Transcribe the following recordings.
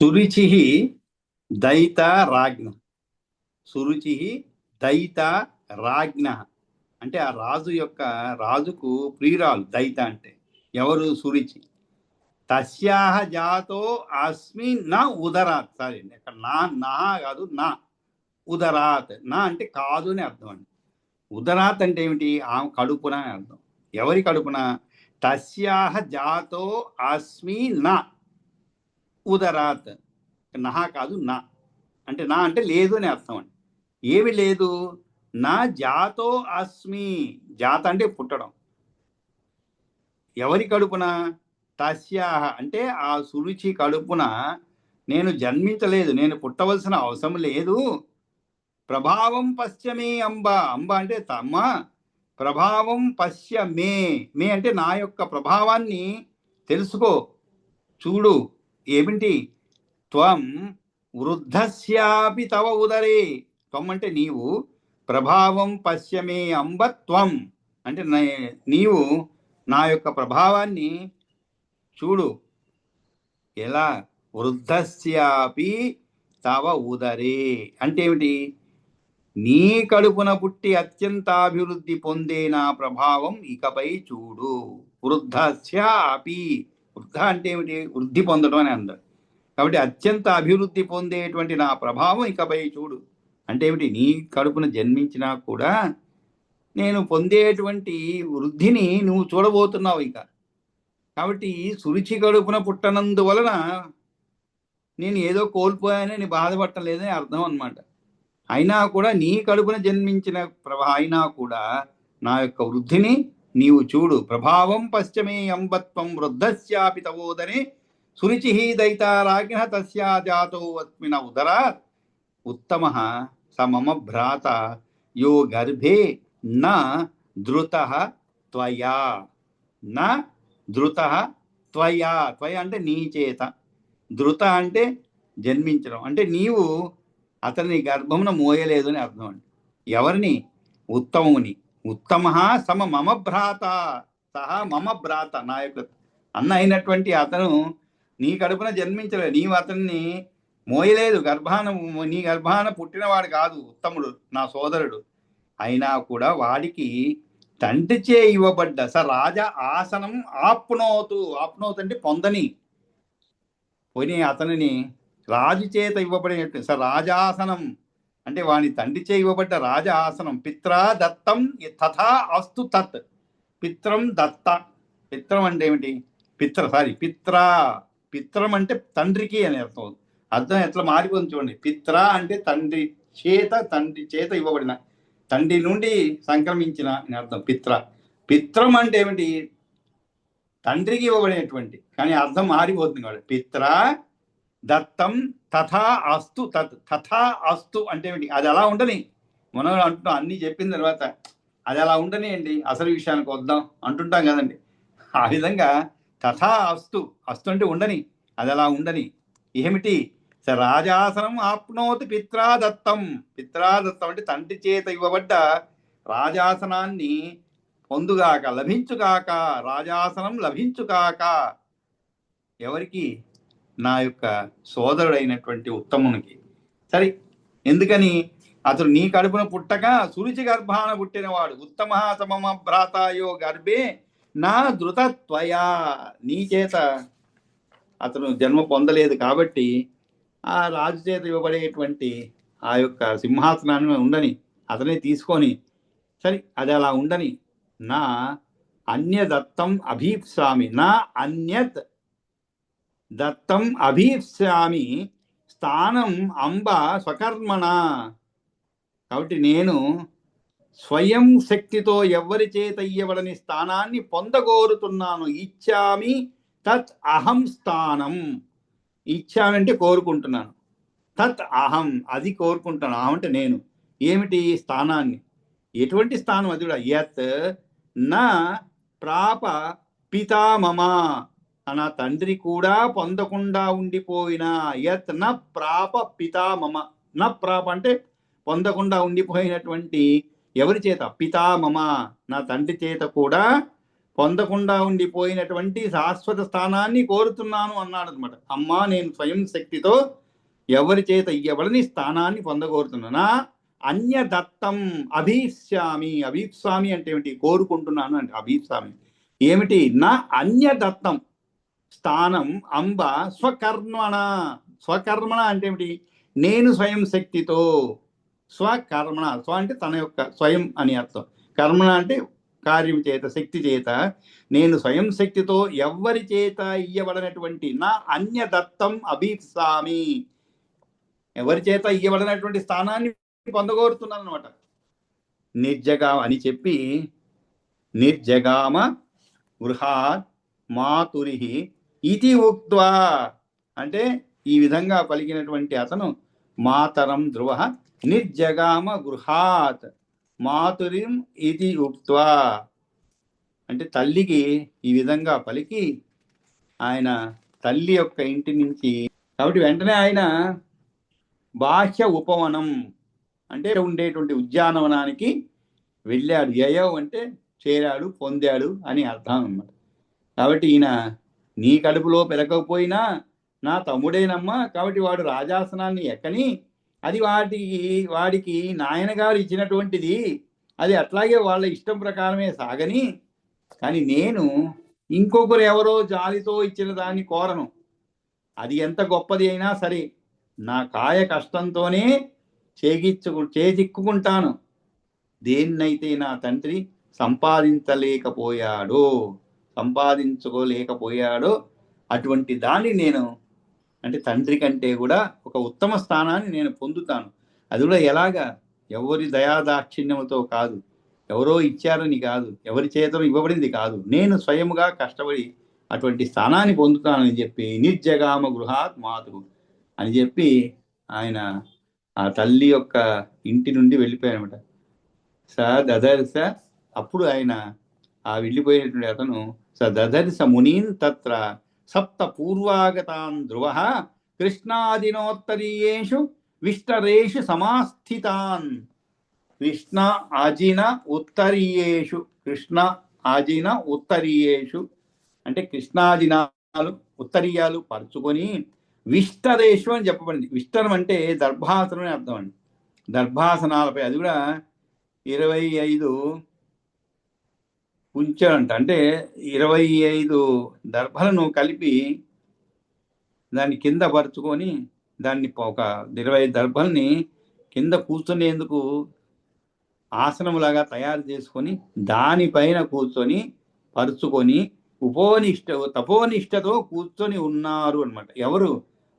సురుచి దయిత రాజ్ఞ. సురుచి దయిత రాజ్ఞ అంటే ఆ రాజు యొక్క రాజుకు ప్రియురాలు దయిత అంటే ఎవరు? సురుచి. తస్యాహ జాతో అస్మి నా ఉదరాత్. సారీ ఇక్కడ నా కాదు, నా ఉదరాత్. నా అంటే కాదు అని అర్థం అండి. ఉదరాత్ అంటే ఏమిటి? ఆమె కడుపున అని అర్థం. ఎవరి కడుపున? తస్యాహ జాతో అస్మి నా ఉదరాత్. నహ కాదు, నా అంటే నా అంటే లేదు అని అర్థం అండి. ఏమి లేదు? నా జాతో అస్మి. జాత అంటే పుట్టడం. ఎవరి కడుపున? తస్యాహ అంటే ఆ సురుచి కడుపున నేను జన్మించలేదు, నేను పుట్టవలసిన అవసరం లేదు. ప్రభావం పశ్చమే అంబ. అంబ అంటే తమ్మ. ప్రభావం పశ్య మే. మే అంటే నా యొక్క ప్రభావాన్ని తెలుసుకో, చూడు. ఏమిటి? త్వం వృద్ధస్యాపి తవ ఉదరే. త్వం అంటే నీవు, ప్రభావం పశ్యమే అంబ త్వం అంటే నీవు నా యొక్క ప్రభావాన్ని చూడు. ఎలా? వృద్ధస్యాపి తవ ఉదరే అంటే ఏమిటి? నీ కడుపున పుట్టి అత్యంతాభివృద్ధి పొందే నా ప్రభావం ఇకపై చూడు. వృద్ధస్యాపి. వృద్ధ అంటే ఏమిటి? వృద్ధి పొందడం అని అందరు. కాబట్టి అత్యంత అభివృద్ధి పొందేటువంటి నా ప్రభావం ఇకపై చూడు అంటే ఏమిటి? నీ కడుపున జన్మించినా కూడా నేను పొందేటువంటి వృద్ధిని నువ్వు చూడబోతున్నావు ఇక. కాబట్టి సురుచి కడుపున పుట్టనందువలన నేను ఏదో కోల్పోయానని బాధపడటం లేదని అర్థం అనమాట. అయినా కూడా నీ కడుపున జన్మించిన అయినా కూడా నా యొక్క వృద్ధిని నీవు చూడు. ప్రభావం పశ్చమే అంబత్వం వృద్ధస్యాపి తవోదనే సురుచి దైతారాజ్ఞ తస్యా జాతో అస్మిన ఉదరాత్ ఉత్తమ స మమ భ్రాత యో గర్భే న ధృత త్వయా. న ధృత త్వయా. త్వయ అంటే నీ చేత. ధృత అంటే జన్మించడం అంటే నీవు అతని గర్భమున మోయలేదు అని అర్థం అండి. ఎవరిని? ఉత్తముని. ఉత్తమ సమ మమ భ్రాత. సహా మమ భ్రాత. నా యొక్క అన్న అయినటువంటి అతను నీ కడుపున జన్మించలేదు, నీవు అతన్ని మోయలేదు. నీ గర్భాన పుట్టినవాడు కాదు ఉత్తముడు, నా సోదరుడు. అయినా కూడా వాడికి తండ్రిచే ఇవ్వబడ్డ స రాజ ఆసనం ఆప్నోతు. ఆప్నోతు అంటే పొందని. పోయి అతనిని రాజు చేత ఇవ్వబడినట్టు స రాజాసనం అంటే వాని తండ్రిచే ఇవ్వబడ్డ రాజ ఆసనం. పిత్రా దత్తం తథా అస్తు తత్. పిత్రం దత్త. పిత్రం అంటే ఏమిటి? పిత్రా. పిత్రం అంటే తండ్రికి అని అర్థం. అర్థం ఎట్లా మారిపోతుంది చూడండి. పిత్ర అంటే తండ్రి చేత ఇవ్వబడిన, తండ్రి నుండి సంక్రమించిన అని అర్థం పిత్ర. పిత్రం అంటే ఏమిటి? తండ్రికి ఇవ్వబడినటువంటి. కానీ అర్థం మారిపోతుంది కాబట్టి పిత్ర దత్తం తథా అస్తు తత్. తథా అస్తు అంటే ఏమిటి? అది అలా ఉండని. మనం అంటున్నాం అన్ని చెప్పిన తర్వాత అది అలా ఉండని అండి, అసలు విషయానికి వద్దాం అంటుంటాం కదండి. ఆ విధంగా తథా అస్తు. అస్తు అంటే ఉండని, అది అలా ఉండని. ఏమిటి? స రాజాసనం ఆప్నోతి పిత్రాదత్తం. పిత్రాదత్తం అంటే తండ్రి చేత ఇవ్వబడ్డ రాజాసనాన్ని పొందుగాక, లభించుగాక. రాజాసనం లభించుగాక. ఎవరికి? నా యొక్క సోదరుడైనటువంటి ఉత్తమునికి. సరే, ఎందుకని? అతడు నీ కడుపున పుట్టక సురుచి గర్భాన పుట్టినవాడు. ఉత్తమ సమమ భ్రాతాయో గర్భే నా ధృతత్వయా. నీ చేత అతను జన్మ పొందలేదు కాబట్టి ఆ రాజు చేత ఇవ్వబడేటువంటి ఆ యొక్క సింహాసనాన్ని ఉండని, అతనే తీసుకొని. సరే, అది అలా ఉండని. నా అన్యదత్తం అభీప్సామి. నా అన్యత్ దత్తం అభీప్సామి స్థానం అంబ స్వకర్మణ. కాబట్టి నేను స్వయం శక్తితో ఎవరి చేత ఇయ్యబడని స్థానాన్ని పొందగోరుతున్నాను. ఇచ్చామి తత్ అహం స్థానం. ఇచ్చామి అంటే కోరుకుంటున్నాను. తత్ అహం అది కోరుకుంటాను. అహం అంటే నేను. ఏమిటి? స్థానాన్ని. ఎటువంటి స్థానం? అది కూడా యత్ నా ప్రాప పితా మమ. నా తండ్రి కూడా పొందకుండా ఉండిపోయిన. యత్ న ప్రాప పితా మమ. న ప్రాప అంటే పొందకుండా ఉండిపోయినటువంటి ఎవరి చేత? పితా మమ, నా తండ్రి చేత కూడా పొందకుండా ఉండిపోయినటువంటి శాశ్వత స్థానాన్ని కోరుతున్నాను అన్నాడు అనమాట. అమ్మా, నేను స్వయం శక్తితో ఎవరి చేత ఇయ్యబడని స్థానాన్ని పొందగోరుతున్నా. అన్యదత్తం అభీష్యామి. అభీప్స్వామి అంటే ఏమిటి? కోరుకుంటున్నాను అంటే అభీప్స్వామి. ఏమిటి? నా అన్యదత్తం స్థానం అంబ స్వకర్మణ. స్వకర్మణ అంటే ఏమిటి? నేను స్వయం శక్తితో, స్వకర్మణ, స్వ అంటే తన యొక్క స్వయం అని అర్థం, కర్మణ అంటే కార్యం చేత, శక్తి చేత, నేను స్వయం శక్తితో ఎవ్వరి చేత ఇయ్యబడినటువంటి నా అన్యదత్తం అభీప్సామి, ఎవరి చేత ఇయ్యబడినటువంటి స్థానాన్ని పొందగోరుతున్నాను అనమాట. నిర్జగా అని చెప్పి, నిర్జగామ గృహాత్ మాతురిహి ఇది ఉక్త్వా అంటే ఈ విధంగా పలికినటువంటి అతను మాతరం ధ్రువ నిర్జగామ గృహాత్ మాతురిం ఇది ఉక్త్వా అంటే తల్లికి ఈ విధంగా పలికి ఆయన తల్లి యొక్క ఇంటి నుంచి, కాబట్టి వెంటనే ఆయన బాహ్య ఉపవనం అంటే ఉండేటువంటి ఉద్యానవనానికి వెళ్ళాడు. యయౌ అంటే చేరాడు, పొందాడు అని అర్థం అన్నమాట. కాబట్టి ఈయన నీ కడుపులో పెరగకపోయినా నా తమ్ముడేనమ్మా, కాబట్టి వాడు రాజాసనాన్ని ఎక్కని, అది వాడికి నాయనగారు ఇచ్చినటువంటిది, అది అట్లాగే వాళ్ళ ఇష్టం ప్రకారమే సాగని, కానీ నేను ఇంకొకరు ఎవరో జాలితో ఇచ్చిన దాన్ని కోరను. అది ఎంత గొప్పది అయినా సరే నా కాయ కష్టంతోనే చేజిక్కుంటాను. దేన్నైతే నా తండ్రి సంపాదించుకోలేకపోయాడో అటువంటి దాన్ని నేను, అంటే తండ్రి కంటే కూడా ఒక ఉత్తమ స్థానాన్ని నేను పొందుతాను. అది కూడా ఎలాగా? ఎవరి దయాదాక్షిణ్యముతో కాదు, ఎవరో ఇచ్చారని కాదు, ఎవరి చేతను ఇవ్వబడింది కాదు, నేను స్వయముగా కష్టపడి అటువంటి స్థానాన్ని పొందుతానని చెప్పి నిర్జగామ గృహాత్ మాతృ అని చెప్పి ఆయన ఆ తల్లి యొక్క ఇంటి నుండి వెళ్ళిపోయానమాట. దదర్శ అప్పుడు ఆయన ఆ వెళ్ళిపోయినటువంటి అతను దదర్శ మునీన్ తత్ర సప్త పూర్వాగతాన్ ధ్రువ కృష్ణాదినోత్తరీయేషు విష్టరేషు సమాస్థితాన్. కృష్ణ ఆజిన ఉత్తరీయేషు, కృష్ణ ఆజిన ఉత్తరీయేషు అంటే కృష్ణాజినాలు ఉత్తరీయాలు పరుచుకొని విష్టరేషు అని చెప్పబడింది. విష్టరం అంటే దర్భాసనం అని అర్థం అండి. దర్భాసనాలపై అది కూడా 25 ఉంచాడంట. అంటే 25 దర్భలను కలిపి దాన్ని కింద పరుచుకొని, దాన్ని ఒక 25 దర్భల్ని కింద కూర్చునేందుకు ఆసనములాగా తయారు చేసుకొని దానిపైన కూర్చొని పరుచుకొని తపోనిష్టతో కూర్చొని ఉన్నారు అనమాట. ఎవరు?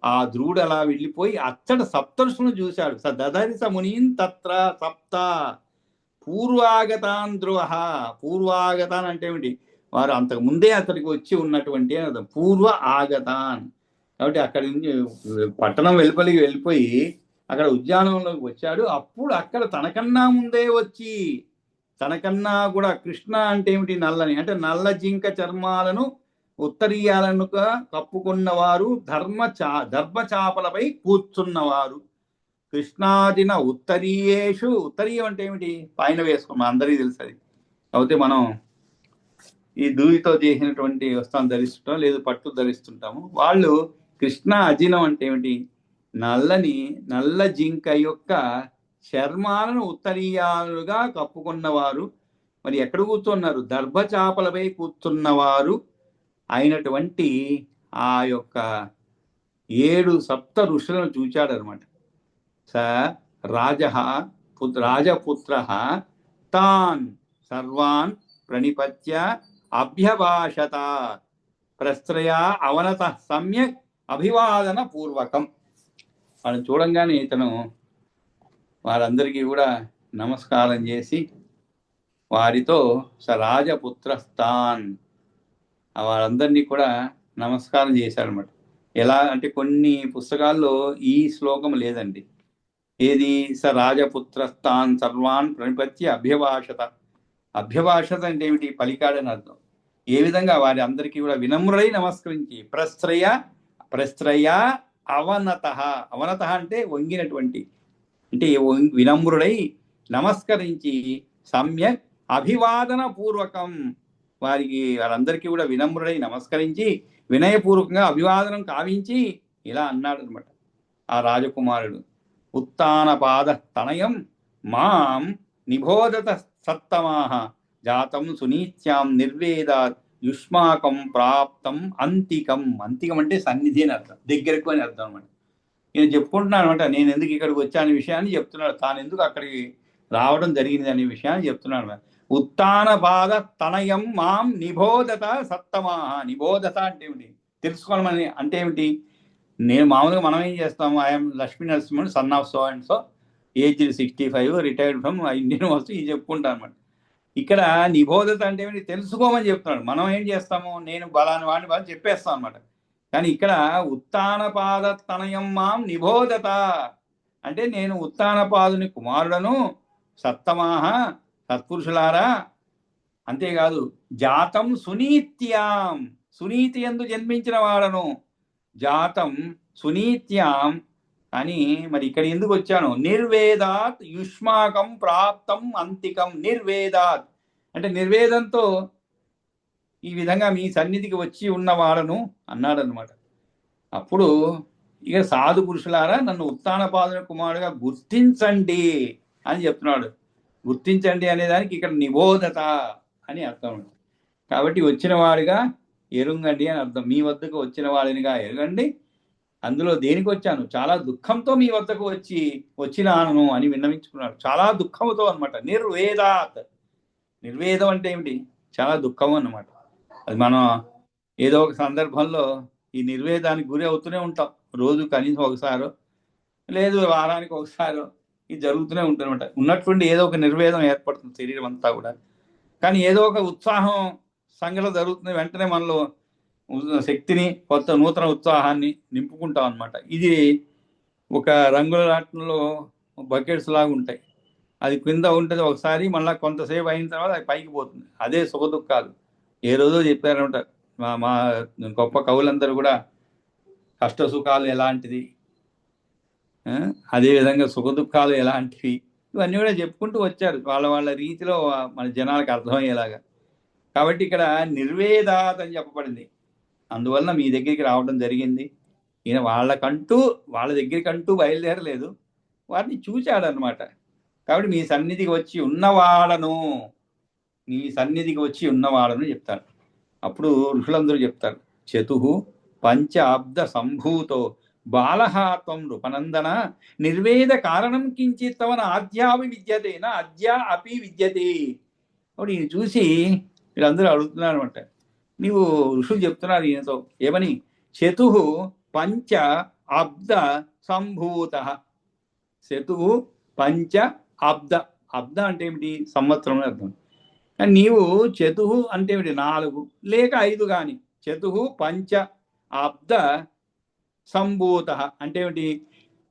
ఆ ధ్రువుడు అలా వెళ్ళిపోయి అచ్చట సప్తర్షులను చూశాడు. దదర్శ మునీన్ తత్ర సప్త పూర్వాగతాన్ ధ్రువ. పూర్వాగతాన్ అంటే ఏమిటి? వారు అంతకు ముందే అతడికి వచ్చి ఉన్నటువంటి అర్థం, పూర్వ ఆగతాన్. కాబట్టి అక్కడి నుంచి పట్టణం వెళ్ళిపోయి అక్కడ ఉద్యానంలోకి వచ్చాడు. అప్పుడు అక్కడ తనకన్నా ముందే వచ్చి, తనకన్నా కూడా కృష్ణ అంటే ఏమిటి? నల్లని అంటే నల్ల జింక చర్మాలను ఉత్తరీయాలను కప్పుకున్నవారు, దర్భచాపలపై కూర్చున్నవారు. కృష్ణాదిన ఉత్తరీయేషు, ఉత్తరీయం అంటే ఏమిటి? పైన వేసుకున్నాం, అందరికీ తెలుసు అది. అయితే మనం ఈ దూదితో చేసినటువంటి వస్త్రం ధరిస్తుంటాం, లేదు పట్టు ధరిస్తుంటాము. వాళ్ళు కృష్ణ అజినం అంటే ఏమిటి? నల్ల జింక యొక్క చర్మాలను ఉత్తరీయాలుగా కప్పుకున్నవారు. మరి ఎక్కడ కూర్చున్నారు? దర్భచాపలపై కూర్చున్నవారు అయినటువంటి ఆ యొక్క 7 సప్త ఋషులను చూచాడనమాట. రాజపుత్ర తాన్ సర్వాన్ ప్రణిపత్య అభ్యభాషత ప్రస్త్రయ అవనత సమ్యక్ అభివాదన పూర్వకం. వాళ్ళని చూడంగానే ఇతను వారందరికీ కూడా నమస్కారం చేసి వారితో రాజపుత్రస్థాన్ వారందరినీ కూడా నమస్కారం చేశారనమాట. ఎలా అంటే కొన్ని పుస్తకాల్లో ఈ శ్లోకం లేదండి. ఏది? రాజపుత్రస్థాన్ సర్వాన్ ప్రణిపత్య అభ్యభాషత. అభ్యభాషత అంటే ఏమిటి? పలికాడని అర్థం. ఏ విధంగా? వారి అందరికీ కూడా వినమ్రుడై నమస్కరించి ప్రస్త్రయ అవనత. అవనత అంటే వంగినటువంటి, అంటే వినమ్రుడై నమస్కరించి సమ్యక్ అభివాదన పూర్వకం వారికి వారందరికీ కూడా వినమ్రుడై నమస్కరించి వినయపూర్వకంగా అభివాదనం కావించి ఇలా అన్నాడు అనమాట ఆ రాజకుమారుడు. ఉత్తానపాద తనయం మాం నిబోధత సత్తమాహ జాతం సునీత్యాం నిర్వేదాత్ యుష్మాకం ప్రాప్తం అంతికం. అంతికం అంటే సన్నిధి అని అర్థం, దగ్గరకు అని అర్థం అనమాట. ఈయన చెప్పుకుంటున్నాను అనమాట, నేను ఎందుకు ఇక్కడికి వచ్చాను విషయాన్ని చెప్తున్నాడు, తాను ఎందుకు అక్కడికి రావడం జరిగింది అనే విషయాన్ని చెప్తున్నాడు. ఉత్తానపాద తనయం మాం నిబోధత సత్తమాహ. నిబోధత అంటే ఏమిటి? తెలుసుకోవాలని అంటే ఏమిటి? నేను మామూలుగా మనం ఏం చేస్తాము, I'm Lakshmi Narasimhan son of so and so, age 65, retired from Indian వస్తు ఇది చెప్పుకుంటాను అనమాట. ఇక్కడ నిబోధత అంటే ఏమిటి? తెలుసుకోమని చెప్తున్నాడు. మనం ఏం చేస్తాము, నేను బలాని వాడిని బాగా చెప్పేస్తాం అనమాట. కానీ ఇక్కడ ఉత్తానపాద తనయం మాం నిబోధత అంటే నేను ఉత్తానపాదుని కుమారుడను, సత్తమాహ సత్పురుషులారా, అంతేకాదు జాతం సునీత్యాం సునీతి యందు జన్మించిన వాడను, జాతం సునీత్యాం అని. మరి ఇక్కడ ఎందుకు వచ్చాను? నిర్వేదాత్ యుష్మాకం ప్రాప్తం అంతికం. నిర్వేదాత్ అంటే నిర్వేదంతో ఈ విధంగా మీ సన్నిధికి వచ్చి ఉన్నవాడను అన్నాడు అనమాట. అప్పుడు ఇక సాధు పురుషులారా, నన్ను ఉత్తానపాదుని కుమారుడుగా గుర్తించండి అని చెప్తున్నాడు. గుర్తించండి అనేదానికి ఇక్కడ నిబోధత అని అర్థం. కాబట్టి వచ్చిన వాడిగా ఎరుంగండి అని అర్థం. మీ వద్దకు వచ్చిన వాడినిగా ఎరుగండి. అందులో దేనికి వచ్చాను? చాలా దుఃఖంతో మీ వద్దకు వచ్చినాను అని విన్నవించుకున్నాడు. చాలా దుఃఖంతో అనమాట. నిర్వేదాత్. నిర్వేదం అంటే ఏమిటి? చాలా దుఃఖం అన్నమాట. అది మనం ఏదో ఒక సందర్భంలో ఈ నిర్వేదానికి గురి అవుతూనే ఉంటాం. రోజు కనీసం ఒకసారో లేదు వారానికి ఒకసారో ఇది జరుగుతూనే ఉంటుంది అనమాట. ఉన్నటువంటి ఏదో ఒక నిర్వేదం ఏర్పడుతుంది శరీరం అంతా కూడా. కానీ ఏదో ఒక ఉత్సాహం సంఘటన జరుగుతుంది, వెంటనే మనలో శక్తిని, కొత్త నూతన ఉత్సాహాన్ని నింపుకుంటాం అనమాట. ఇది ఒక రంగుల రాట్నంలో బకెట్స్ లాగా ఉంటాయి. అది కింద ఉంటుంది ఒకసారి, మళ్ళీ కొంతసేపు అయిన తర్వాత అది పైకి పోతుంది. అదే సుఖ దుఃఖాలు. ఏ రోజో చెప్పారనమాట మా గొప్ప కవులందరూ కూడా. కష్ట సుఖాలు ఎలాంటిది, అదేవిధంగా సుఖ దుఃఖాలు ఎలాంటివి, ఇవన్నీ కూడా చెప్పుకుంటూ వచ్చారు వాళ్ళ వాళ్ళ రీతిలో మన జనాలకు అర్థమయ్యేలాగా. కాబట్టి ఇక్కడ నిర్వేదాత్ అని చెప్పబడింది. అందువలన మీ దగ్గరికి రావడం జరిగింది. ఈయన వాళ్ళ దగ్గరికంటూ బయలుదేరలేదు, వారిని చూశాడనమాట. కాబట్టి మీ సన్నిధికి వచ్చి ఉన్నవాడను చెప్తారు. అప్పుడు ఋషులందరూ చెప్తారు, చతుః పంచ అబ్ద సంభూతో బాలహాత్వం నృపనందన నిర్వేద కారణం కించిత్ తవన ఆద్యాపి విద్యతే నా అద్యా అపి విద్యతే. అప్పుడు ఈయన చూసి వీళ్ళందరూ అడుగుతున్నారు అనమాట. నీవు ఋషులు చెప్తున్నారు ఈయనతో ఏమని? చతుః పంచ అబ్ద సంభూత. చతుః పంచ అబ్ద. అబ్ద అంటే ఏమిటి? సంవత్సరం అర్థం. కానీ నీవు చతుః అంటే ఏమిటి? 4 లేక 5 కానీ. చతుః పంచ అబ్ద సంభూత అంటే ఏమిటి?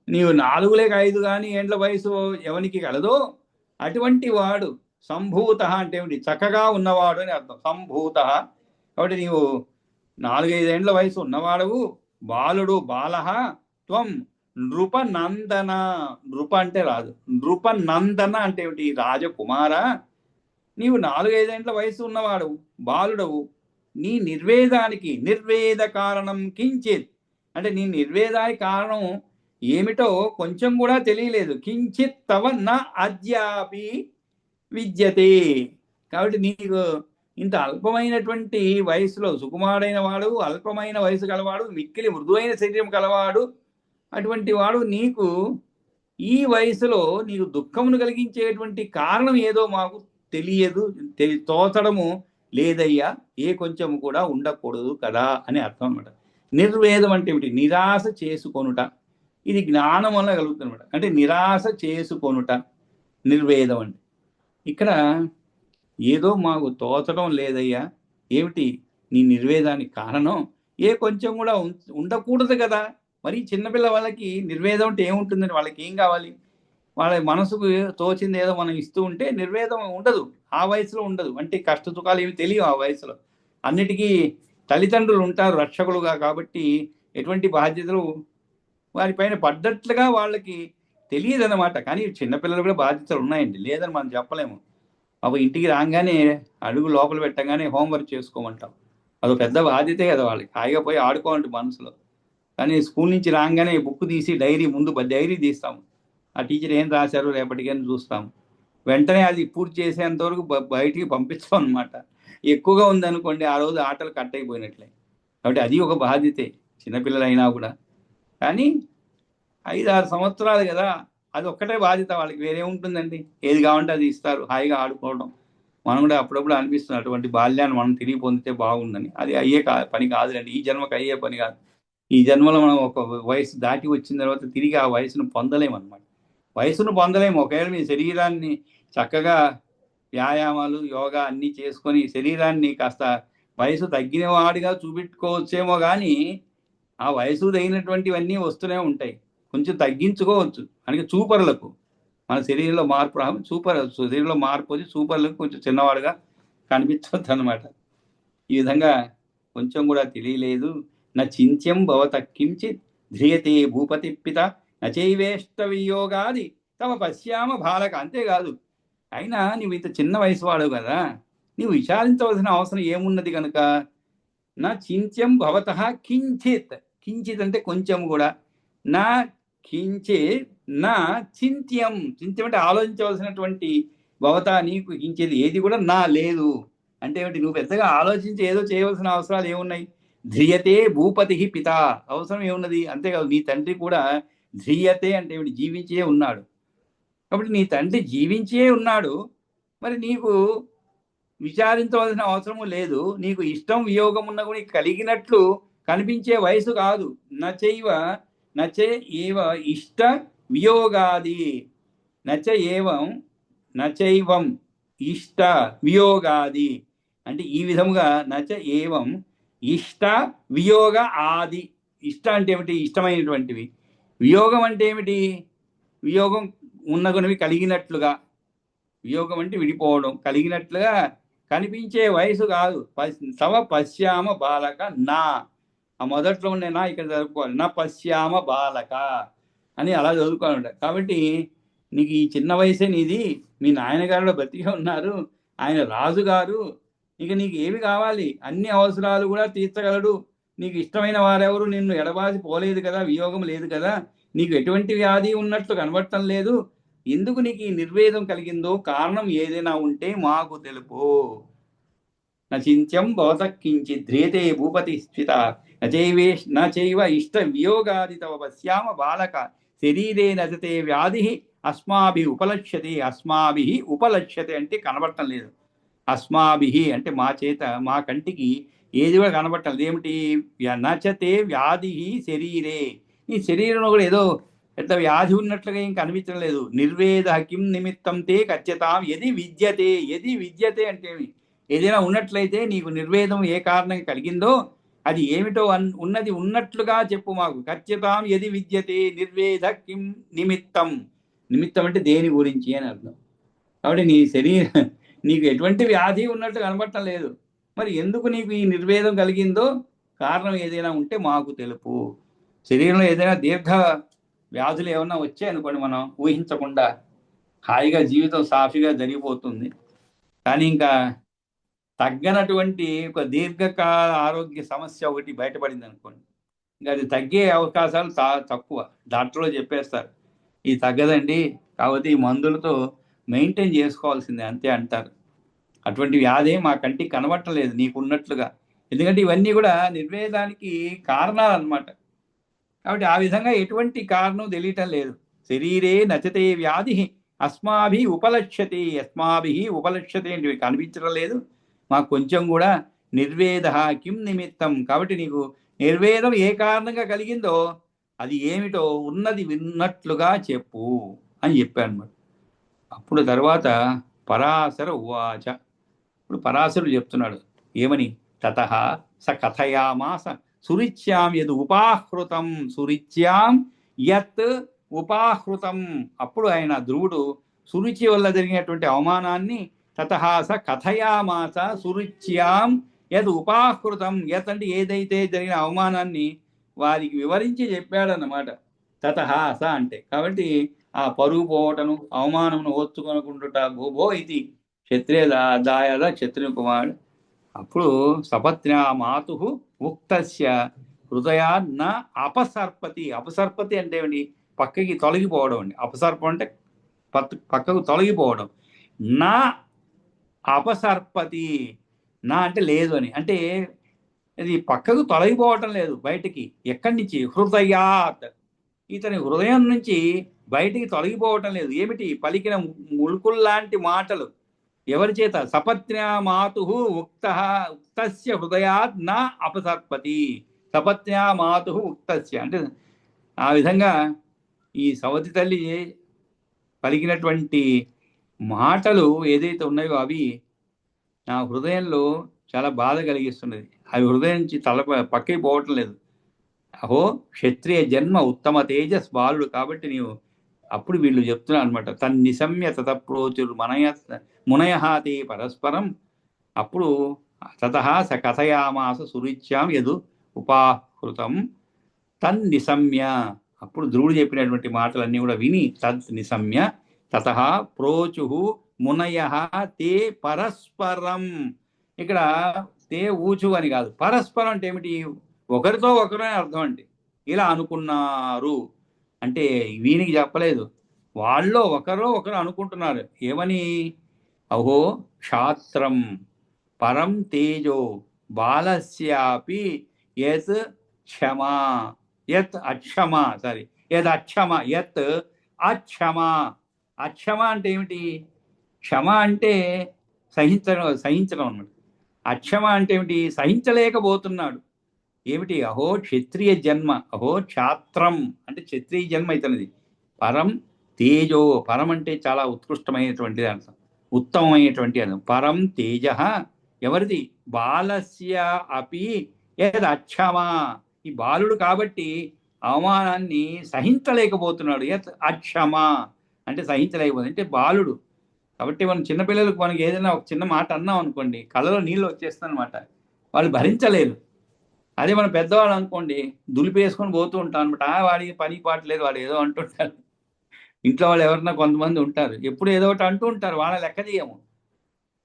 నీవు 4 లేక 5 కానీ ఏండ్ల వయసు ఎవనికి కలదో అటువంటి వాడు. సంభూత అంటే ఏమిటి? చక్కగా ఉన్నవాడు అని అర్థం. సంభూత కాబట్టి నీవు 4-5 ఏండ్ల వయసు ఉన్నవాడవు. బాలుడు బాలహ త్వం నృపనందన. నృప అంటే రాజు, నృపనందన అంటే ఏమిటి? రాజకుమార. నీవు 4-5 ఏండ్ల వయసు ఉన్నవాడు, బాలుడవు. నీ నిర్వేదానికి నిర్వేద కారణం కించిత్ అంటే నీ నిర్వేదానికి కారణం ఏమిటో కొంచెం కూడా తెలియలేదు. కించిత్ తవ న అద్యాపి విద్యతే. కాబట్టి నీకు ఇంత అల్పమైనటువంటి వయసులో సుకుమారుడైన వాడు, అల్పమైన వయసు గలవాడు, మిక్కిలి మృదువైన శరీరం కలవాడు, అటువంటి వాడు నీకు ఈ వయసులో నీకు దుఃఖమును కలిగించేటువంటి కారణం ఏదో మాకు తెలియదు, తోచడము లేదయ్యా, ఏ కొంచెము కూడా ఉండకూడదు కదా అని అర్థం అన్నమాట. నిర్వేదం అంటే ఏమిటి? నిరాశ చేసుకొనుట. ఇది జ్ఞానం వల్ల కలుగుతుందన్నమాట. అంటే నిరాశ చేసుకొనుట నిర్వేదం అంటే. ఇక్కడ ఏదో మాకు తోచడం లేదయ్యా, ఏమిటి నీ నిర్వేదానికి కారణం? ఏ కొంచెం కూడా ఉండకూడదు కదా. మరి చిన్నపిల్ల వాళ్ళకి నిర్వేదం అంటే ఏముంటుందని, వాళ్ళకి ఏం కావాలి? వాళ్ళ మనసుకు తోచింది ఏదో మనం ఇస్తూ ఉంటే నిర్వేదం ఉండదు, ఆ వయసులో ఉండదు. అంటే కష్ట సుఖాలు ఏమి తెలియవు ఆ వయసులో. అన్నిటికీ తల్లిదండ్రులు ఉంటారు రక్షకులుగా, కాబట్టి ఎటువంటి బాధ్యతలు వారిపైన పడ్డట్లుగా వాళ్ళకి తెలియదు అన్నమాట. కానీ చిన్నపిల్లలు కూడా బాధ్యతలు ఉన్నాయండి, లేదని మనం చెప్పలేము. అప్పుడు ఇంటికి రాగానే అడుగు లోపల పెట్టగానే హోంవర్క్ చేసుకోమంటాం. అదో పెద్ద బాధ్యతే కదా వాళ్ళకి. హాయిగా పోయి ఆడుకోవాలంటే మనసులో. కానీ స్కూల్ నుంచి రాగానే బుక్ తీసి డైరీ తీస్తాం. ఆ టీచర్ ఏం రాశారు రేపటికని చూస్తాం. వెంటనే అది పూర్తి చేసేంత వరకు బయటికి పంపించాం అనమాట. ఎక్కువగా ఉందనుకోండి ఆ రోజు ఆటలు కట్ అయిపోయినట్లే. కాబట్టి అది ఒక బాధ్యతే చిన్నపిల్లలైనా కూడా. కానీ 5-6 సంవత్సరాలు కదా, అది ఒక్కటే బాధ్యత వాళ్ళకి, వేరే ఉంటుందండి. ఏది కావాలంటే అది ఇస్తారు, హాయిగా ఆడుకోవడం. మనం కూడా అప్పుడప్పుడు అనిపిస్తుంది అటువంటి బాల్యాన్ని మనం తిరిగి పొందితే బాగుందని. అది అయ్యే పని కాదులేండి, ఈ జన్మకు అయ్యే పని కాదు. ఈ జన్మలో మనం ఒక వయసు దాటి వచ్చిన తర్వాత తిరిగి ఆ వయసును పొందలేమన్నమాట. వయసును పొందలేము. ఒకవేళ మీ శరీరాన్ని చక్కగా వ్యాయామాలు యోగా అన్నీ చేసుకొని శరీరాన్ని కాస్త వయసు తగ్గిన వాడిగా చూపెట్టుకోవచ్చేమో కానీ ఆ వయసు తగినటువంటివన్నీ వస్తూనే ఉంటాయి. కొంచెం తగ్గించుకోవచ్చు అందుకే చూపరులకు. మన శరీరంలో మార్పు శరీరంలో మార్పు వచ్చి చూపరులకు కొంచెం చిన్నవాడుగా కనిపించవచ్చు అనమాట. ఈ విధంగా కొంచెం కూడా తెలియలేదు. నా చింత్యం భవత కించిత్ ధ్రియతే భూపతి పిత నచైవేష్ట వియోగాది తమ పశ్యామ బాలక. అంతేకాదు, అయినా నువ్వు ఇంత చిన్న వయసు వాడు కదా, నీవు విచారించవలసిన అవసరం ఏమున్నది కనుక. నా చింత్యం భవత కించిత్. కించిత్ అంటే కొంచెం కూడా. నా కించిత్ నా చింత్యం. చింత్యం అంటే ఆలోచించవలసినటువంటి భవత నీకు కించేది ఏది కూడా నా లేదు. అంటే ఏమిటి, నువ్వు పెద్దగా ఆలోచించి ఏదో చేయవలసిన అవసరాలు ఏమున్నాయి. ధ్రియతే భూపతి పిత. అవసరం ఏమున్నది. అంతేకాదు నీ తండ్రి కూడా ధ్రియతే అంటే ఏమిటి, జీవించే ఉన్నాడు. కాబట్టి నీ తండ్రి జీవించే ఉన్నాడు, మరి నీకు విచారించవలసిన అవసరము లేదు. నీకు ఇష్టం వియోగం ఉన్న కూడా కలిగినట్లు కనిపించే వయసు కాదు. నచే ఏవ ఇష్ట వియోగాది. నచైవం ఇష్ట వియోగాది అంటే ఈ విధముగా నచ ఏవం ఇష్ట వియోగ ఆది. ఇష్ట అంటే ఏమిటి, ఇష్టమైనటువంటివి. వియోగం అంటే ఏమిటి, వియోగం ఉన్నగునవి కలిగినట్లుగా. వియోగం అంటే విడిపోవడం, కలిగినట్లుగా కనిపించే వయసు కాదు. తవ పశ్యామ బాలక నా. ఆ మొదట్లో ఉండే నా ఇక్కడ చదువుకోవాలి. నా పశ్యామ బాలక అని అలా చదువుకోవాలంట. కాబట్టి నీకు ఈ చిన్న వయసే నీది. మీ నాయనగారులో బతికే ఉన్నారు, ఆయన రాజుగారు. ఇక నీకు ఏమి కావాలి, అన్ని అవసరాలు కూడా తీర్చగలడు. నీకు ఇష్టమైన వారెవరు నిన్ను ఎడబాసి పోలేదు కదా, వియోగం లేదు కదా, నీకు ఎటువంటి వ్యాధి ఉన్నట్లు కనబడటం లేదు. ఎందుకు నీకు ఈ నిర్వేదం కలిగిందో కారణం ఏదైనా ఉంటే మాకు తెలుపు. నచింత్యం భవత కించిత్ ధ్రియతే భూపతి స్థిత నచైవ ఇష్ట వియోగాది తవ పశ్యామ బాలక శరీరే నజతే వ్యాధి అస్మాభి ఉపలక్ష్యతే. అస్మాభి ఉపలక్ష్యతే అంటే కనబడటం లేదు. అస్మాభి అంటే మా చేత, మా కంటికి ఏది కూడా కనబడటం లేదు. ఏమిటి, నచతే వ్యాధి శరీరే. ఈ శరీరంలో కూడా ఏదో పెద్ద వ్యాధి ఉన్నట్లుగా ఏం కనిపించడం లేదు. నిర్వేద కిం నిమిత్తం తే కచ్యతాం యది విద్యతే. యది విద్యతే అంటే ఏదైనా ఉన్నట్లయితే నీకు నిర్వేదం ఏ కారణం కలిగిందో అది ఏమిటో ఉన్నది ఉన్నట్లుగా చెప్పు మాకు. కచ్యతాం యది విద్యతే నిర్వేద కిం నిమిత్తం. నిమిత్తం అంటే దేని గురించి అని అర్థం. కాబట్టి నీ శరీరం నీకు ఎటువంటి వ్యాధి ఉన్నట్టు కనబడటం లేదు. మరి ఎందుకు నీకు ఈ నిర్వేదం కలిగిందో కారణం ఏదైనా ఉంటే మాకు తెలుపు. శరీరంలో ఏదైనా దీర్ఘ వ్యాధులు ఏమన్నా వచ్చాయనుకోండి, మనం ఊహించకుండా హాయిగా జీవితం సాఫీగా జరిగిపోతుంది. కానీ ఇంకా తగ్గనటువంటి ఒక దీర్ఘకాల ఆరోగ్య సమస్య ఒకటి బయటపడింది అనుకోండి, ఇంకా అది తగ్గే అవకాశాలు తక్కువ. డాక్టర్లు చెప్పేస్తారు ఇది తగ్గదండి, కాబట్టి ఈ మందులతో మెయింటైన్ చేసుకోవాల్సిందే అంతే అంటారు. అటువంటి వ్యాధి మా కంటికి కనబట్టలేదు నీకున్నట్లుగా. ఎందుకంటే ఇవన్నీ కూడా నిర్వేదానికి కారణాలు అన్నమాట. కాబట్టి ఆ విధంగా ఎటువంటి కారణం తెలియటం లేదు. శరీరే నచతే వ్యాధి అస్మాభి ఉపలక్ష్యతే. అస్మాభి ఉపలక్ష్యతే అంటే కనిపించడం లేదు మాకు కొంచెం కూడా. నిర్వేద కిం నిమిత్తం. కాబట్టి నీకు నిర్వేదం ఏ కారణంగా కలిగిందో అది ఏమిటో ఉన్నది విన్నట్లుగా చెప్పు అని చెప్పాను అన్నమాట. అప్పుడు తర్వాత పరాశర ఉవాచ. ఇప్పుడు పరాశరుడు చెప్తున్నాడు ఏమని. తతః స కథయామాస సురిచ్యాం యద్ ఉపాహృతం. సురిచ్యాం యత్ ఉపాహృతం. అప్పుడు ఆయన ధ్రువుడు సురుచి వల్ల జరిగినటువంటి అవమానాన్ని తతః స కథయామాస సురుచ్యాం యద్ ఉపాహృతం. యత్ అంటే ఏదైతే జరిగిన అవమానాన్ని వారికి వివరించి చెప్పాడన్నమాట. తతః స అంటే కాబట్టి ఆ పరుగు పోవటను అవమానమును ఓర్చుకొనుకుంటుట భూభో ఇది క్షత్రియ దాయాద క్షత్రియ కుమారుడు. అప్పుడు సపత్న్యా మాతు ఉక్తస్య హృదయా న అపసర్పతి. అపసర్పతి అంటే ఏమిటి? పక్కకి తొలగిపోవడం అండి. అపసర్పం అంటే పక్కకు తొలగిపోవడం. నా అపసర్పతి, నా అంటే లేదు అని, అంటే ఇది పక్కకు తొలగిపోవటం లేదు బయటికి. ఎక్కడి నుంచి? హృదయాత్, ఇతని హృదయం నుంచి బయటికి తొలగిపోవటం లేదు. ఏమిటి? పలికిన ములుకుల్లాంటి మాటలు. ఎవరి చేత? సపత్న్యా మాతు ఉక్తస్య హృదయాత్ నా అపసర్పతి. సపత్న్యా మాతు ఉక్తస్య అంటే ఆ విధంగా ఈ సవతి తల్లి పలికినటువంటి మాటలు ఏదైతే ఉన్నాయో అవి నా హృదయంలో చాలా బాధ కలిగిస్తున్నది. అవి హృదయం నుంచి పక్కకి పోవటం లేదు. అహో క్షత్రియ జన్మ ఉత్తమ తేజస్ బాలుడు కాబట్టి నీవు. అప్పుడు వీళ్ళు చెప్తున్నారు అనమాట, తన్నిశమ్య తతప్రోచురు మునయహాతి పరస్పరం. అప్పుడు తతః స కథయామాస సురుచ్యాం యదు ఉపాహృతం తన్నిశమ్య. అప్పుడు ధ్రువుడు చెప్పినటువంటి మాటలన్నీ కూడా విని తద్ నిశమ్య తతః ప్రోచు మునయః తే పరస్పరం. ఇక్కడ తే ఊచు అని కాదు, పరస్పరం అంటే ఏమిటి? ఒకరితో ఒకరు అని అర్థం అండి. ఇలా అనుకున్నారు అంటే వీనికి చెప్పలేదు, వాళ్ళలో ఒకరు అనుకుంటున్నారు. ఏమని? అహో క్షాత్రం పరం తేజో బాలస్యాపి యత్ క్షమా యత్ అక్షమా సారీ యత్ అక్షమ యత్ అక్షమా. అక్షమ అంటే ఏమిటి? క్షమ అంటే సహించడం అన్నమాట. అక్షమ అంటే ఏమిటి? సహించలేకపోతున్నాడు. ఏమిటి? అహో క్షత్రియ జన్మ, అహో క్షాత్రం అంటే క్షత్రియ జన్మ అవుతున్నది. పరం తేజో, పరం అంటే చాలా ఉత్కృష్టమైనటువంటిది అర్థం, ఉత్తమమైనటువంటి అర్థం. పరం తేజ ఎవరిది? బాలస్య అపి యద్ అక్షమా. ఈ బాలుడు కాబట్టి అవమానాన్ని సహించలేకపోతున్నాడు. యత్ అక్షమా అంటే సహించలేకపోతుంది, అంటే బాలుడు కాబట్టి. మనం చిన్నపిల్లలకు మనకి ఏదైనా ఒక చిన్న మాట అన్నాం అనుకోండి, కళ్ళలో నీళ్ళు వచ్చేస్తాయి అనమాట, వాళ్ళు భరించలేరు. అదే మన పెద్దవాళ్ళు అనుకోండి, దులిపేసుకొని పోతూ ఉంటాం అనమాట. వాడికి పని పాట లేదు, వాడు ఏదో అంటుంటారు. ఇంట్లో వాళ్ళు ఎవరన్నా కొంతమంది ఉంటారు, ఎప్పుడు ఏదో ఒకటి అంటూ ఉంటారు, వాళ్ళ లెక్క చేయము.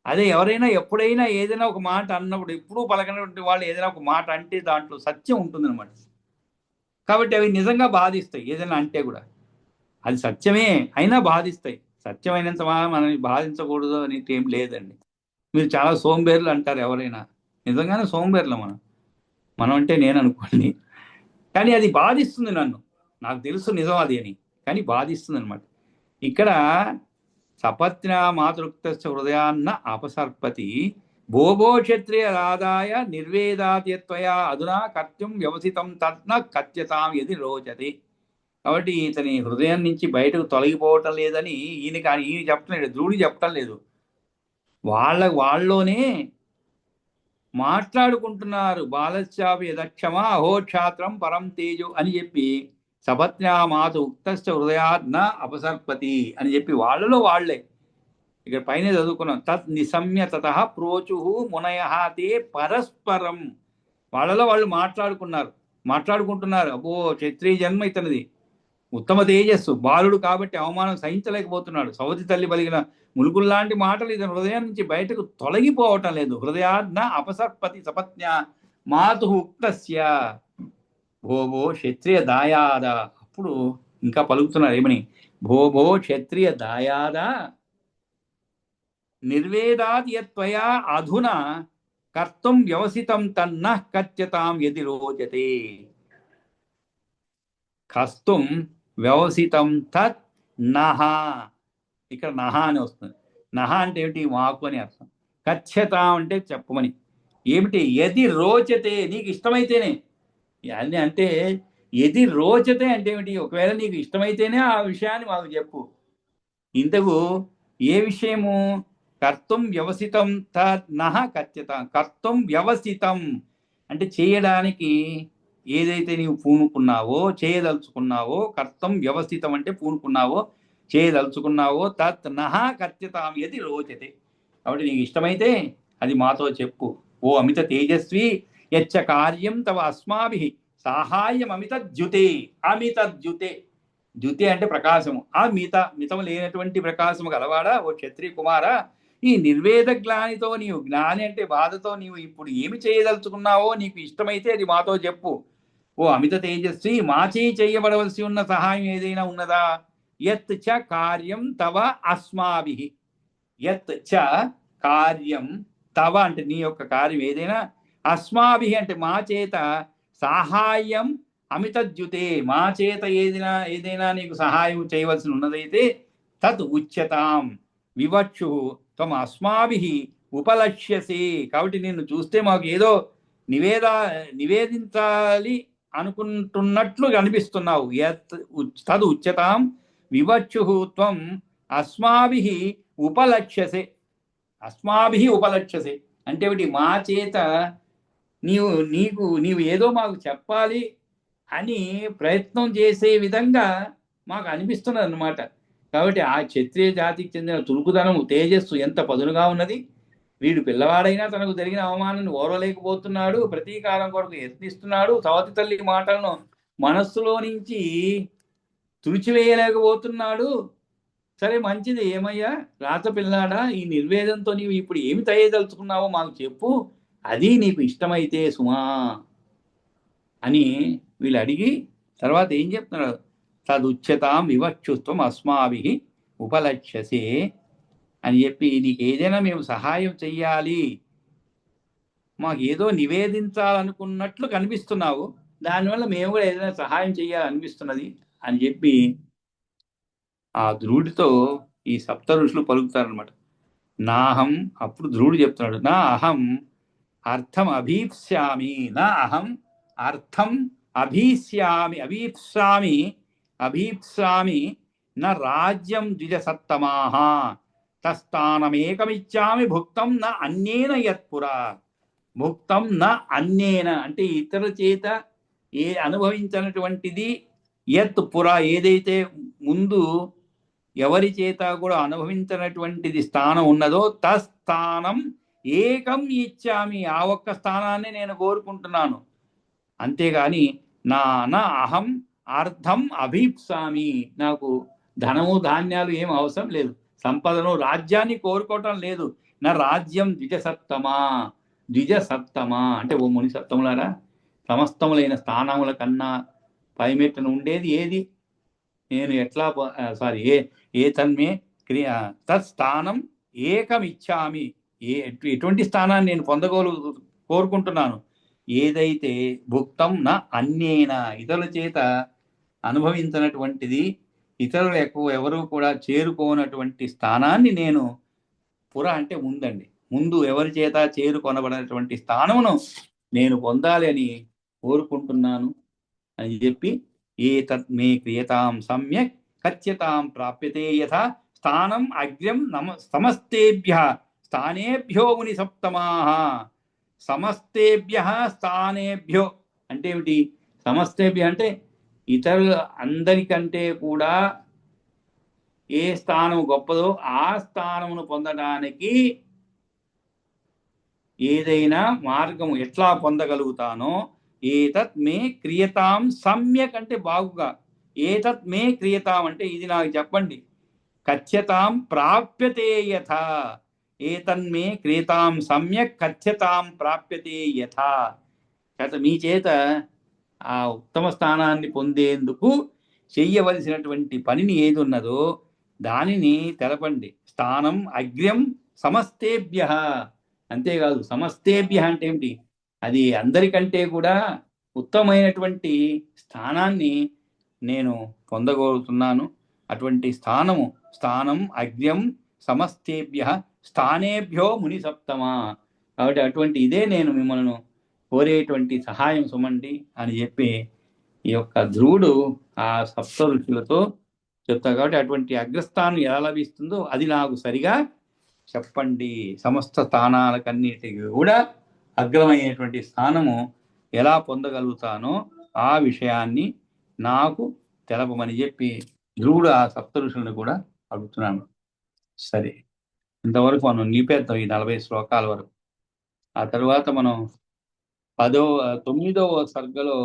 అదే ఎవరైనా ఎప్పుడైనా ఏదైనా ఒక మాట అన్నప్పుడు, ఎప్పుడూ పలకనటువంటి వాళ్ళు ఏదైనా ఒక మాట అంటే దాంట్లో సత్యం ఉంటుందన్నమాట. కాబట్టి అవి నిజంగా బాధిస్తాయి. ఏదైనా అంటే కూడా అది సత్యమే అయినా బాధిస్తాయి. సత్యమైనంత మనల్ని బాధించకూడదు అని ఏం లేదండి. మీరు చాలా సోంబేర్లు అంటారు ఎవరైనా, నిజంగానే సోంబేర్లు మనం అంటే నేను అనుకోండి. కానీ అది బాధిస్తుంది నన్ను, నాకు తెలుసు నిజం అది అని, కానీ బాధిస్తుంది అనమాట. ఇక్కడ సపత్న్యా మాతృక్తస్య హృదయాన్న అపసర్పతి భోగో క్షత్రియ రాధాయ నిర్వేదాత్యత్వయా అధునా కర్త్యం వ్యవసితం తత్న కథ్యతాం యది రోచతి. కాబట్టి ఇతని హృదయం నుంచి బయటకు తొలగిపోవటం లేదని ఈయన చెప్పటం లేదు, ధ్రువుడు చెప్పటం లేదు. వాళ్ళలోనే మాట్లాడుకుంటున్నారు. బాలశ్చాపి యదక్షమా అహోక్షాత్రం పరం తేజో అని చెప్పి సపత్న్యా మాతు ఉక్తశ్చ హృదయాత్న అపసర్పతి అని చెప్పి వాళ్ళలో వాళ్లే. ఇక్కడ పైన చదువుకున్నాం, తత్ నిశమ్య తతః ప్రోచు మునయః తే పరస్పరం. వాళ్ళలో వాళ్ళు మాట్లాడుకుంటున్నారు. అబ్బో క్షత్రియ జన్మ ఇతనిది, ఉత్తమ తేజస్సు, బాలుడు కాబట్టి అవమానం సహించలేకపోతున్నాడు. సవతి తల్లి పలిగిన ములుగుల్లాంటి మాటలు ఇతని హృదయం నుంచి బయటకు తొలగిపోవటం లేదు. హృదయాజ్ఞ అపసర్పతి సపత్న్యా మాతు ఉక్తస్య భోభో క్షత్రియ దాయాద. అప్పుడు ఇంకా పలుకుతున్నారు ఏమని? భోభో క్షత్రియ దాయాద నిర్వేదాత్యత్వయా అధునా కర్తం వ్యవసితం తన్న కథ్యతాం యది రోచతే. కస్తం వ్యవసితం తత్ నహ. ఇక్కడ నహ అని వస్తుంది. నహ అంటే ఏమిటి? మాకు అని అర్థం. కథ్యత అంటే చెప్పమని. ఏమిటి? యది రోచతే, నీకు ఇష్టమైతేనే. అన్నీ అంటే యది రోచతే అంటే ఏమిటి? ఒకవేళ నీకు ఇష్టమైతేనే ఆ విషయాన్ని మాకు చెప్పు. ఇంతకు ఏ విషయము? కర్తం వ్యవసితం తత్ నహ కథ్యత. కర్తం వ్యవసితం అంటే చేయడానికి ఏదైతే నీవు పూనుకున్నావో, చేయదలుచుకున్నావో, కర్తం వ్యవస్థితం అంటే పూనుకున్నావో, చేయదలుచుకున్నావో, తత్ నహ కథ్యతాం యది రోచతే. కాబట్టి నీకు ఇష్టమైతే అది మాతో చెప్పు. ఓ అమిత తేజస్వి యచ్చ కార్యం తవ అస్మాభిః సాహాయం అమిత ద్యుతే. అమిత ద్యుతే, ద్యుతే అంటే ప్రకాశము. మితం లేనటువంటి ప్రకాశము గలవాడా ఓ క్షత్రియ కుమార, ఈ నిర్వేద గ్లానితో నీవు, జ్ఞాని అంటే బాధతో నీవు ఇప్పుడు ఏమి చేయదలుచుకున్నావో నీకు ఇష్టమైతే అది మాతో చెప్పు. ఓ అమిత తేజస్వి, మాచే చేయబడవలసి ఉన్న సహాయం ఏదైనా ఉన్నదా? యత్ చ కార్యం తవ అస్మాభి. యత్ చ కార్యం తవ అంటే నీ యొక్క కార్యం ఏదైనా, అస్మాభి అంటే మా చేత, సహాయం అమితద్యుతే మా చేత ఏదైనా నీకు సహాయం చేయవలసి ఉన్నదైతే, తత్ ఉచ్యతాం వివక్షు త్వం అస్మాభి ఉపలక్ష్యసి. కాబట్టి నిన్ను చూస్తే మాకు ఏదో నివేదించాలి అనుకుంటున్నట్లు అనిపిస్తున్నావు. తదు ఉచ్యతాం వివక్షు త్వం అస్మాభి ఉపలక్ష్యసే. అస్మాభి ఉపలక్ష్యసే అంటే మా చేత నీవు ఏదో మాకు చెప్పాలి అని ప్రయత్నం చేసే విధంగా మాకు అనిపిస్తున్నది అన్నమాట. కాబట్టి ఆ క్షత్రియ జాతికి చెందిన తురుకుదనం, తేజస్సు ఎంత పదునుగా ఉన్నది. వీడు పిల్లవాడైనా తనకు జరిగిన అవమానాన్ని ఓర్వలేకపోతున్నాడు, ప్రతీకారం కొరకు యత్నిస్తున్నాడు, సవతి తల్లి మాటలను మనస్సులో నుంచి తుడిచివేయలేకపోతున్నాడు. సరే మంచిది, ఏమయ్యా రాత పిల్లాడా, ఈ నిర్వేదంతో నీవు ఇప్పుడు ఏమి తయ్యదలుచుకున్నావో మాకు చెప్పు, అది నీకు ఇష్టమైతే సుమా అని వీళ్ళు అడిగి తర్వాత ఏం చెప్తున్నాడు? తదుచ్యతాం వివక్షుత్వం అస్మాభి ఉపలక్ష్యసే అని చెప్పి, నీకు ఏదైనా మేము సహాయం చెయ్యాలి, మాకు ఏదో నివేదించాలనుకున్నట్లు కనిపిస్తున్నావు, దానివల్ల మేము కూడా ఏదైనా సహాయం చెయ్యాలనిపిస్తున్నది అని చెప్పి ఆ ధ్రువుడితో ఈ సప్త ఋషులు పలుకుతారనమాట. నాహం, అప్పుడు ధ్రువుడు చెప్తున్నాడు, నా అహం అర్థం అభీప్స్యామి, నా అహం అర్థం అభీప్సామి న రాజ్యం ద్విజసత్తమాః తస్థానమేకమిచ్చామి భుక్తం న అన్యేన యత్పురా. భుక్తం న అన్యేన అంటే ఇతరుల చేత అనుభవించినటువంటిది, యత్ పురా ఏదైతే ముందు ఎవరి చేత కూడా అనుభవించినటువంటిది స్థానం ఉన్నదో, తస్థానం ఏకం ఇచ్చామి, ఆ ఒక్క స్థానాన్ని నేను కోరుకుంటున్నాను. అంతేగాని నా అహం అర్థం అభీప్సామి, నాకు ధనము ధాన్యాలు ఏం అవసరం లేదు, సంపదను రాజ్యాన్ని కోరుకోవటం లేదు. నా రాజ్యం ద్విజసత్తమా అంటే ఓ ముని సత్తములారా, సమస్తములైన స్థానముల కన్నా పైమెట్టున ఉండేది ఏది? నేను ఎట్లా ఏ తన్మే క్రియా తత్స్థానం ఏకమిచ్చామి, ఎటువంటి స్థానాన్ని నేను కోరుకుంటున్నాను, ఏదైతే భుక్తం నా అన్యేన ఇతరుల చేత అనుభవించినటువంటిది, ఇతరులు ఎవరు కూడా చేరుకోనటువంటి స్థానాన్ని నేను, పుర అంటే ముందండి, ముందు ఎవరి చేత చేరుకొనబడినటువంటి స్థానమును నేను పొందాలి అని కోరుకుంటున్నాను అని చెప్పి, ఏ తత్ మే క్రియతాం సమ్యక్ కచ్యతాం ప్రాప్యతే యథా స్థానం అగ్ర్యం సమస్తేభ్య స్థానేభ్యో ముని సప్తమాః. సమస్తేభ్య స్థానేభ్యో అంటే ఏమిటి? సమస్తేభ్య అంటే ఇతరుల అందరికంటే కూడా ఏ స్థానం గొప్పదో ఆ స్థానమును పొందడానికి ఏదైనా మార్గము ఎట్లా పొందగలుగుతానో, ఏతత్ మే క్రియతాం సమ్యక్ అంటే బాగుగా, ఏతత్ మే క్రియతాం అంటే ఇది నాకు చెప్పండి, కథ్యతాం ప్రాప్యతే యథా, ఏతన్మే క్రియతాం సమ్యక్ కథ్యతాం ప్రాప్యతే యథా. మీ చేత ఆ ఉత్తమ స్థానాన్ని పొందేందుకు చెయ్యవలసినటువంటి పనిని ఏది ఉన్నదో దానిని తెలపండి. స్థానం అగ్ర్యం సమస్తేభ్య, అంతేకాదు సమస్తేభ్య అంటే ఏమిటి? అది అందరికంటే కూడా ఉత్తమమైనటువంటి స్థానాన్ని నేను పొందగలుగుతున్నాను. అటువంటి స్థానం అగ్ర్యం సమస్తేభ్య స్థానేభ్యో ముని సప్తమా. కాబట్టి అటువంటి ఇదే నేను మిమ్మల్ని కోరేటువంటి సహాయం సుమండి అని చెప్పి ఈ యొక్క ధ్రువుడు ఆ సప్త ఋషులతో చెప్తారు. కాబట్టి అటువంటి అగ్రస్థానం ఎలా లభిస్తుందో అది నాకు సరిగా చెప్పండి. సమస్త స్థానాలకన్నిటికీ కూడా అగ్రమైనటువంటి స్థానము ఎలా పొందగలుగుతానో ఆ విషయాన్ని నాకు తెలపమని చెప్పి ధ్రువుడు ఆ సప్త ఋషులను కూడా అడుగుతున్నాను. సరే, ఇంతవరకు మనం నిలిపేద్దాం ఈ 40 శ్లోకాల వరకు. ఆ తర్వాత మనం 9వ సర్గలో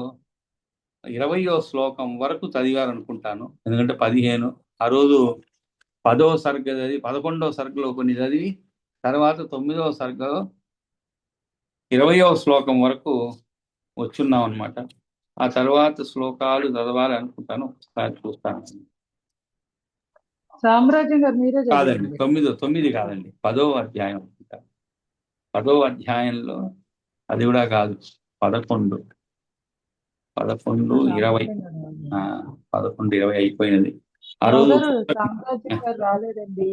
20వ శ్లోకం వరకు చదివారనుకుంటాను. ఎందుకంటే 15 ఆ రోజు 10వ సర్గ చదివి 11వ సర్గలో కొన్ని చదివి తర్వాత 9వ సర్గలో 20వ శ్లోకం వరకు వచ్చున్నాం అనమాట. ఆ తర్వాత శ్లోకాలు చదవాలి అనుకుంటాను, ఒకసారి చూస్తాను. సామ్రాజ్యం గారు మీరే కాదండి, చదవండి. 9 కాదండి, 10వ అధ్యాయం. 10వ అధ్యాయంలో అది కూడా కాదు, 11, 20. 11, 20 అయిపోయినది ఆ రోజు. సామ్రాజ్యం గారు రాలేదండి,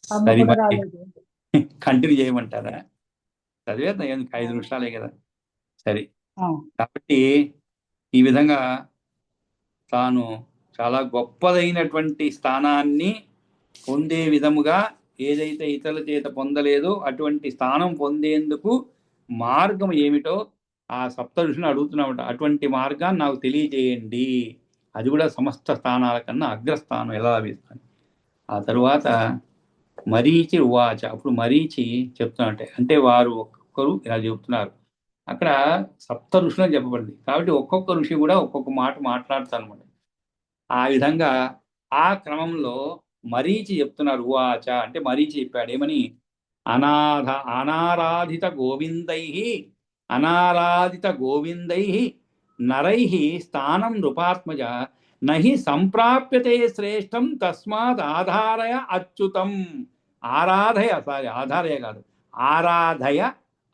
అమ్మ సరే, కూడా మరి రాలేదు. కంటిన్యూ చేయమంటారా? చదివేద్దాం, 5 నిమిషాలే కదా. సరే, కాబట్టి ఈ విధంగా తాను చాలా గొప్పదైనటువంటి స్థానాన్ని పొందే విధముగా ఏదైతే ఇతరుల చేత పొందలేదో అటువంటి స్థానం పొందేందుకు మార్గం ఏమిటో ఆ సప్త ఋషుని అడుగుతున్నామట. అటువంటి మార్గాన్ని నాకు తెలియజేయండి, అది కూడా సమస్త స్థానాల కన్నా అగ్రస్థానం ఎలా లభిస్తుంది. ఆ తరువాత మరీచి ఉవాచ, అప్పుడు మరీచి చెప్తున్నట్టే, అంటే వారు ఒక్కొక్కరు ఇలా చెబుతున్నారు. అక్కడ సప్త ఋషులు అని చెప్పబడింది కాబట్టి ఒక్కొక్క ఋషి కూడా ఒక్కొక్క మాట మాట్లాడతారు అనమాట. ఆ విధంగా ఆ క్రమంలో మరీచి చెప్తున్నారు. ఉవాచ అంటే మరీచి చెప్పాడు ఏమని, అనారాధిత గోవిందై నరై స్థానం నృపాత్మజ నహి సంప్రాప్యతే శ్రేష్టం తస్మాత్ ఆధారయ అచ్యుతం. ఆధారయ కాదు, ఆరాధయ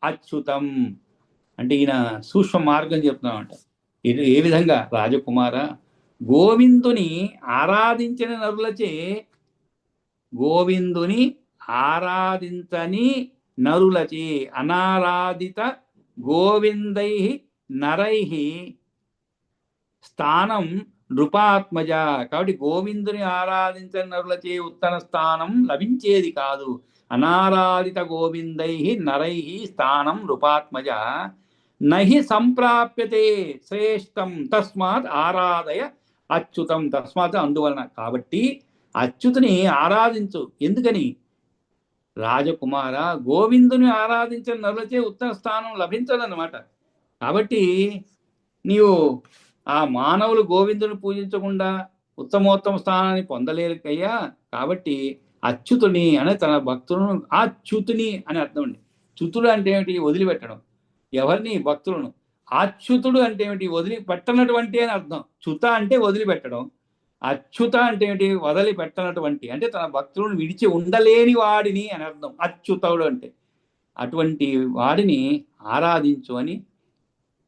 అచ్యుతం. అంటే ఈయన సూక్ష్మ మార్గం చెప్తున్నామంట. ఇది ఏ విధంగా, రాజకుమార, గోవిందుని ఆరాధించిన నరులచే, గోవిందుని ఆరాధించని నరులచే, అనారాధిత గోవిందై నరై స్థానం నృపాత్మజ. కాబట్టి గోవిందుని ఆరాధించని నరులచే ఉత్తర స్థానం లభించేది కాదు. అనారాధిత గోవిందై నరై స్థానం నృపాత్మజ నహి సంప్రాప్యతే శ్రేష్టం తస్మాత్ ఆరాధయ అచ్యుతం. తస్మాత్ అందువలన, కాబట్టి అచ్యుతుని ఆరాధించు. ఎందుకని, రాజకుమార, గోవిందుని ఆరాధించిన నరులచే ఉత్తర స్థానం లభించదన్నమాట. కాబట్టి నీవు ఆ మానవులు గోవిందుని పూజించకుండా ఉత్తమోత్తమ స్థానాన్ని పొందలేరుకయ్యా. కాబట్టి అచ్యుతుని అనే తన భక్తులను, అచ్యుతుని అని అర్థం అండి. చ్యుతుడు అంటే ఏమిటి, వదిలిపెట్టడం. ఎవరిని, భక్తులను. అచ్యుతుడు అంటే ఏమిటి, వదిలిపెట్టనటువంటి అని అర్థం. చ్యుత అంటే వదిలిపెట్టడం, అచ్యుత అంటే ఏమిటి, వదిలిపెట్టనటువంటి, అంటే తన భక్తులను విడిచి ఉండలేని వాడిని అని అర్థం అచ్యుతుడు అంటే. అటువంటి వాడిని ఆరాధించు అని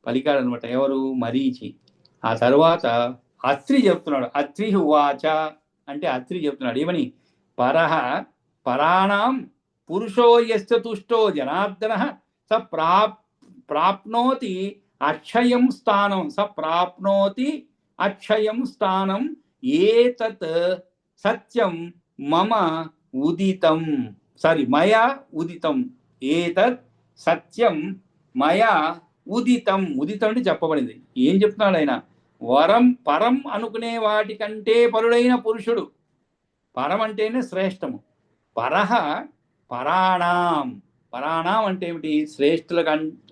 పలికాడనమాట. ఎవరు, మరీచి. ఆ తర్వాత అత్రి చెప్తున్నాడు. అత్రి ఉవాచ అంటే అత్రి చెప్తున్నాడు ఏమని, పరాణం పురుషో యస్య తుష్టో జనార్దన స ప్రాప్నోతి అక్షయం స్థానం, అక్షయం స్థానం ఏతత్ సత్యం మమ ఉదితం, మయా ఉదితం, ఏతత్ సత్యం మయా ఉదితం. ఉదితం అంటే చెప్పబడింది. ఏం చెప్తున్నాడు ఆయన, పరం అనుకునే వాటికంటే పరుడైన పురుషుడు. పరం అంటేనే శ్రేష్టము. పరాణం అంటే ఏమిటి, శ్రేష్ఠుల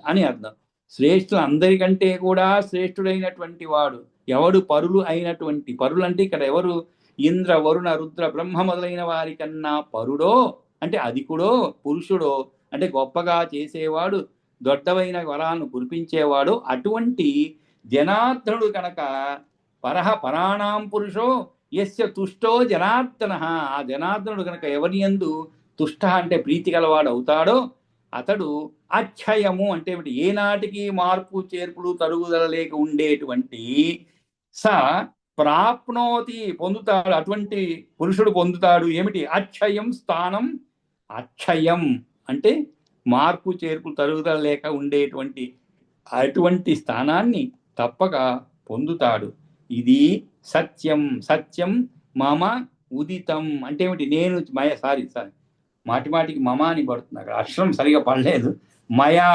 అని అర్థం. శ్రేష్ఠులు అందరికంటే కూడా శ్రేష్ఠుడైనటువంటి వాడు ఎవడు, పరులు అయినటువంటి. పరులు అంటే ఇక్కడ ఎవరు, ఇంద్ర వరుణ రుద్ర బ్రహ్మ మొదలైన వారి కన్నా పరుడో అంటే అధికుడో, పురుషుడో అంటే గొప్పగా చేసేవాడు, దొడ్డవైన వరాలను కురిపించేవాడు. అటువంటి జనార్దనుడు కనుక పరాణాం పురుషో యస్య తుష్టో జనార్దన. ఆ జనార్దనుడు కనుక ఎవరి యందు తుష్ట అంటే ప్రీతి గలవాడు అవుతాడో అతడు అక్షయము అంటే ఏమిటి, ఏనాటికి మార్పు చేర్పులు తరుగుదల లేక ఉండేటువంటి ప్రాప్నోతి పొందుతాడు. అటువంటి పురుషుడు పొందుతాడు ఏమిటి, అక్షయం స్థానం. అక్షయం అంటే మార్పు చేర్పులు తరుగుదల లేక ఉండేటువంటి అటువంటి స్థానాన్ని తప్పక పొందుతాడు. ఇది సత్యం. సత్యం మమ ఉదితం అంటే ఏమిటి, నేను మాటికి మమ అని పడుతుంది, అక్కడ అక్షరం సరిగా పడలేదు. మయా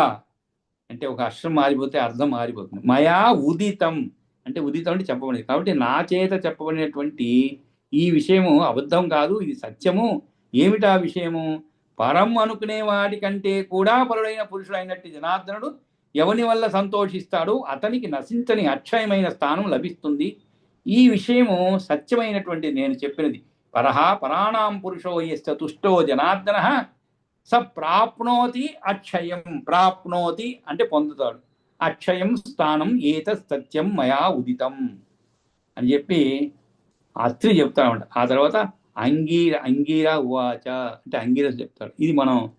అంటే ఒక అక్షరం మారిపోతే అర్థం మారిపోతుంది. మయా ఉదితం అంటే ఉదితం అంటే చెప్పబడింది. కాబట్టి నా చేత చెప్పబడినటువంటి ఈ విషయము అబద్ధం కాదు, ఇది సత్యము. ఏమిటా విషయము, పరం అనుకునే వాటి కంటే కూడా పరుడైన పురుషుడు అయినట్టు జనార్దనుడు ఎవని వల్ల సంతోషిస్తాడో అతనికి నశించని అక్షయమైన స్థానం లభిస్తుంది. ఈ విషయము సత్యమైనటువంటి నేను చెప్పినది. పరాణాం పురుషో యస్య తుష్టో జనార్దన స ప్రాప్నోతి అక్షయం. ప్రాప్నోతి అంటే పొందుతాడు. అక్షయం స్థానం ఏత సత్యం మయా ఉదితం అని చెప్పి అత్రి చెప్తాడు. ఆ తర్వాత అంగీర ఉవాచ అంటే అంగీరస్ చెప్తాడు. ఇది మనం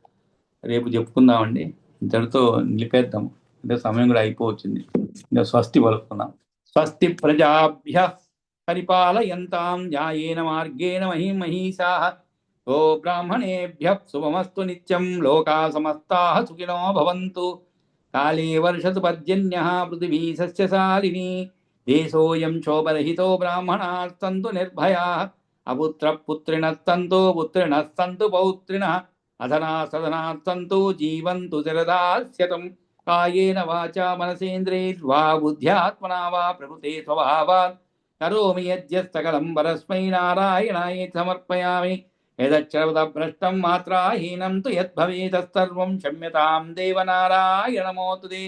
రేపు చెప్పుకుందామండి. ఇంతటితో నిలిపేద్దాం. అంటే సమయం కూడా అయిపోవచ్చింది. ఇంకా స్వస్తి పలుకుతున్నాం. స్వస్తి ప్రజాభ్య పరిపాలయంతాం న్యాయేన మార్గేణ మహీమహీషాః ఓ బ్రాహ్మణేభ్య శుభమస్తు నిత్యం. లోకా సమస్తాః సుఖినో భవంతు. కాళే వర్షతు పర్జన్యః పృథివీ సస్యశాలినీ. దేశోऽयं శోభరహితో బ్రాహ్మణాः సంతు నిర్భయాः. అపుత్రః పుత్రిణः సంతు పుత్రిణः సంతు పౌత్రిణः. అధనాः సధనాः సంతు జీవంతు శరదాస్యతం. కాయేన వాచా మనసేంద్రియైర్వా బుద్ధ్యాత్మనా వా ప్రకృతే స్వభావాత్ కరోమి యద్యత్ సకలం పరస్మై నారాయణాయ సమర్పయామి. యదక్షరపదభ్రష్టం మాత్రాహీనం తు యద్భవేత్ తత్సర్వం క్షమ్యతాం దేవనారాయణ నమోస్తుతే.